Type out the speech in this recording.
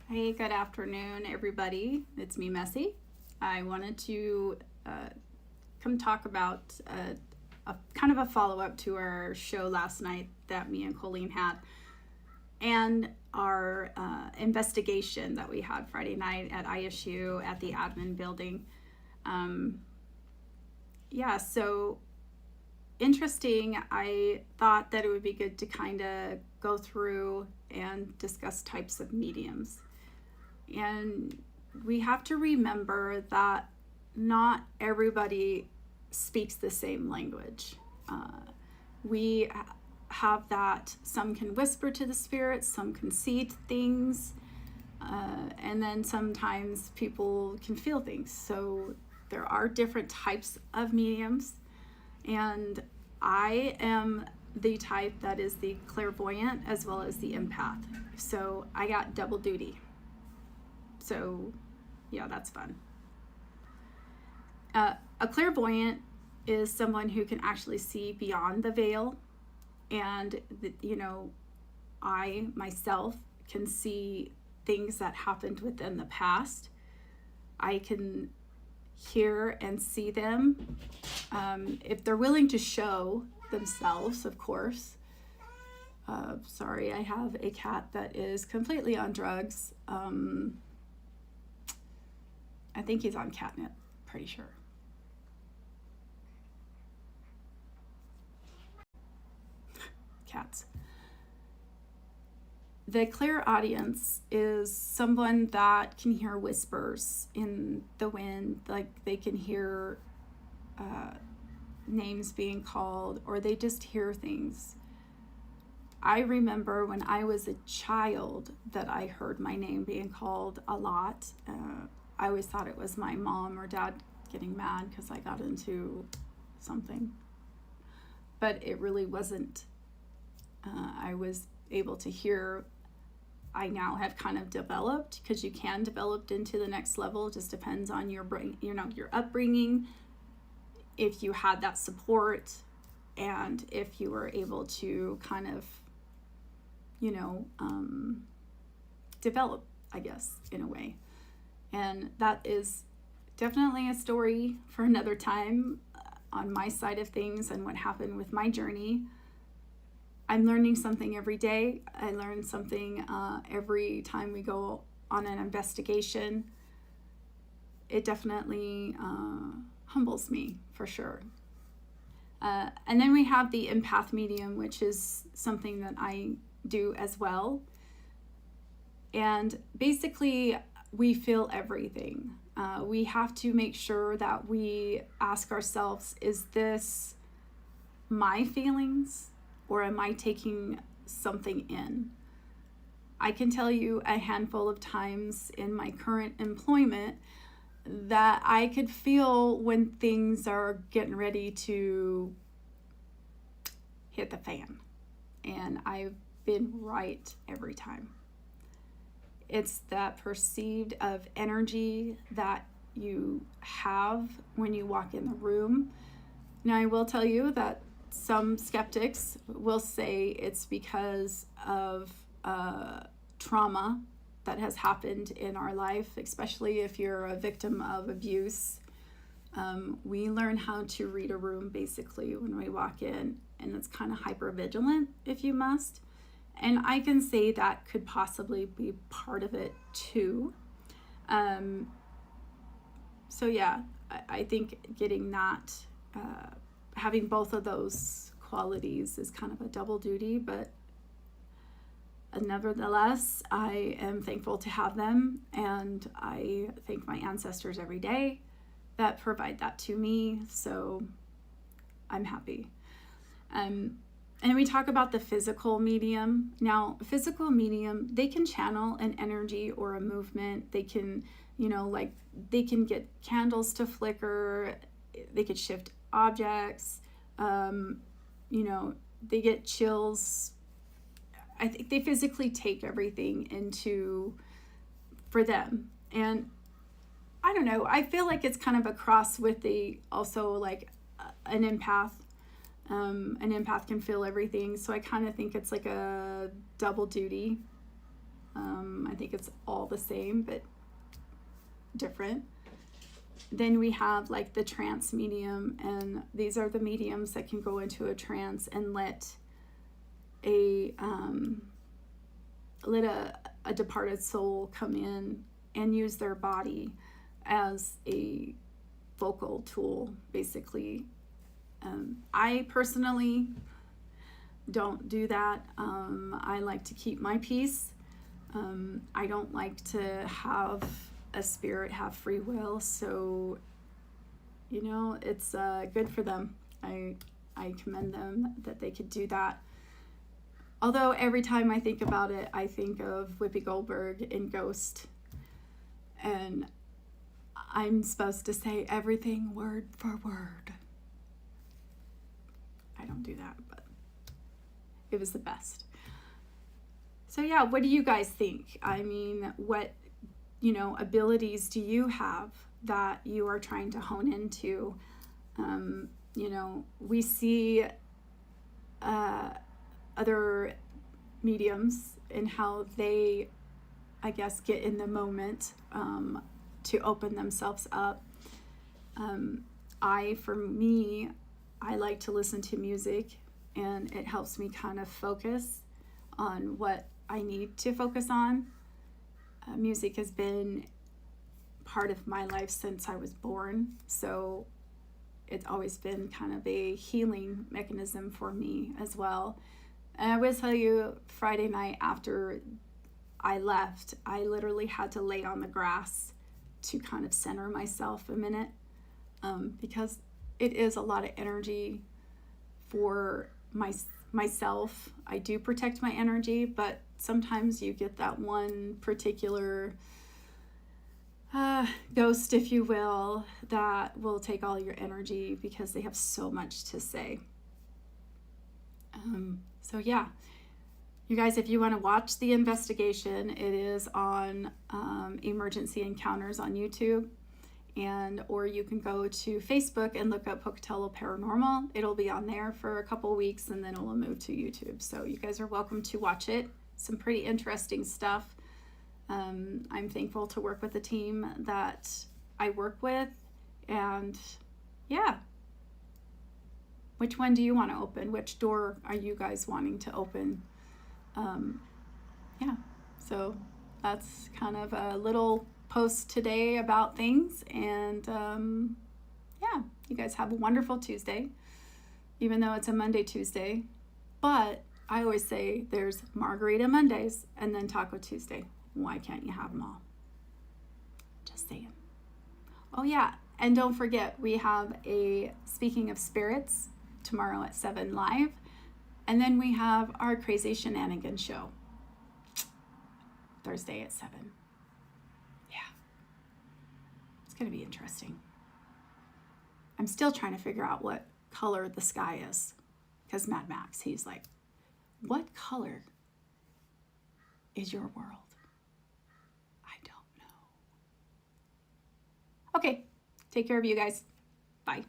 Hey, good afternoon, everybody. It's me, Messy. I wanted to come talk about a kind of a follow up to our show last night that me and Colleen had, and our investigation that we had Friday night at ISU at the admin building. So interesting. I thought that it would be good to kind of go through and discuss types of mediums. And we have to remember that not everybody speaks the same language. We have that some can whisper to the spirits, some can see things, and then sometimes people can feel things. So there are different types of mediums, and I am the type that is the clairvoyant as well as the empath. So I got double duty. So, yeah, that's fun. A clairvoyant is someone who can actually see beyond the veil. And, I myself can see things that happened within the past. I can hear and see them. If they're willing to show themselves, of course. Sorry, I have a cat that is completely on drugs. I think he's on catnip, pretty sure. Cats. The clairaudience is someone that can hear whispers in the wind, like they can hear names being called, or they just hear things. I remember when I was a child that I heard my name being called a lot. I always thought it was my mom or dad getting mad because I got into something. But it really wasn't. I was able to hear. I now have kind of developed, because you can develop into the next level. It just depends on your brain, your upbringing, if you had that support, and if you were able to kind of, develop, I guess, in a way. And that is definitely a story for another time on my side of things and what happened with my journey. I'm learning something every day. I learn something every time we go on an investigation. It definitely humbles me, for sure. And then we have the empath medium, which is something that I do as well. And basically, we feel everything. We have to make sure that we ask ourselves, is this my feelings, or am I taking something in? I can tell you a handful of times in my current employment that I could feel when things are getting ready to hit the fan. And I've been right every time. It's that perceived of energy that you have when you walk in the room. Now, I will tell you that some skeptics will say it's because of trauma that has happened in our life, especially if you're a victim of abuse. We learn how to read a room basically when we walk in, and it's kind of hypervigilant, if you must. And I can say that could possibly be part of it too. I think getting that, having both of those qualities is kind of a double duty, but nevertheless, I am thankful to have them, and I thank my ancestors every day that provide that to me, so I'm happy. And we talk about the physical medium. Now, physical medium, they can channel an energy or a movement. They can, they can get candles to flicker. They could shift objects. They get chills. I think they physically take everything for them. And I don't know, I feel like it's kind of a cross with an empath. An empath can feel everything, so I kind of think it's like a double duty. I think it's all the same, but different. Then we have like the trance medium, and these are the mediums that can go into a trance and let a departed soul come in and use their body as a vocal tool, basically. I personally don't do that. I like to keep my peace. I don't like to have a spirit have free will, so it's good for them. I commend them that they could do that. Although every time I think about it, I think of Whoopi Goldberg in Ghost, and I'm supposed to say everything word for word. I don't do that, but it was the best. So yeah, what do you guys think? I mean, what abilities do you have that you are trying to hone into? We see other mediums and how they, I guess, get in the moment to open themselves up. For me, I like to listen to music, and it helps me kind of focus on what I need to focus on. Music has been part of my life since I was born, so it's always been kind of a healing mechanism for me as well. And I will tell you, Friday night after I left, I literally had to lay on the grass to kind of center myself a minute, because it is a lot of energy for myself. I do protect my energy, but sometimes you get that one particular ghost, if you will, that will take all your energy because they have so much to say. So yeah, you guys, if you want to watch the investigation, it is on Emergency Encounters on YouTube, or you can go to Facebook and look up Pocatello Paranormal. It'll be on there for a couple weeks, and then it'll move to YouTube. So you guys are welcome to watch it. Some pretty interesting stuff. I'm thankful to work with the team that I work with, and yeah. Which one do you want to open? Which door are you guys wanting to open? Yeah, so that's kind of a little post today about things, and yeah, you guys have a wonderful Tuesday, even though it's a Monday Tuesday. But I always say there's Margarita Mondays and then Taco Tuesday. Why can't you have them all? Just saying. Oh yeah, and don't forget, we have a Speaking of Spirits tomorrow at 7 live, and then we have our Crazy Shenanigans show Thursday at 7. Yeah, it's gonna be interesting. I'm still trying to figure out what color the sky is, because Mad Max, he's like, what color is your world? I don't know. Okay, take care of you guys. Bye.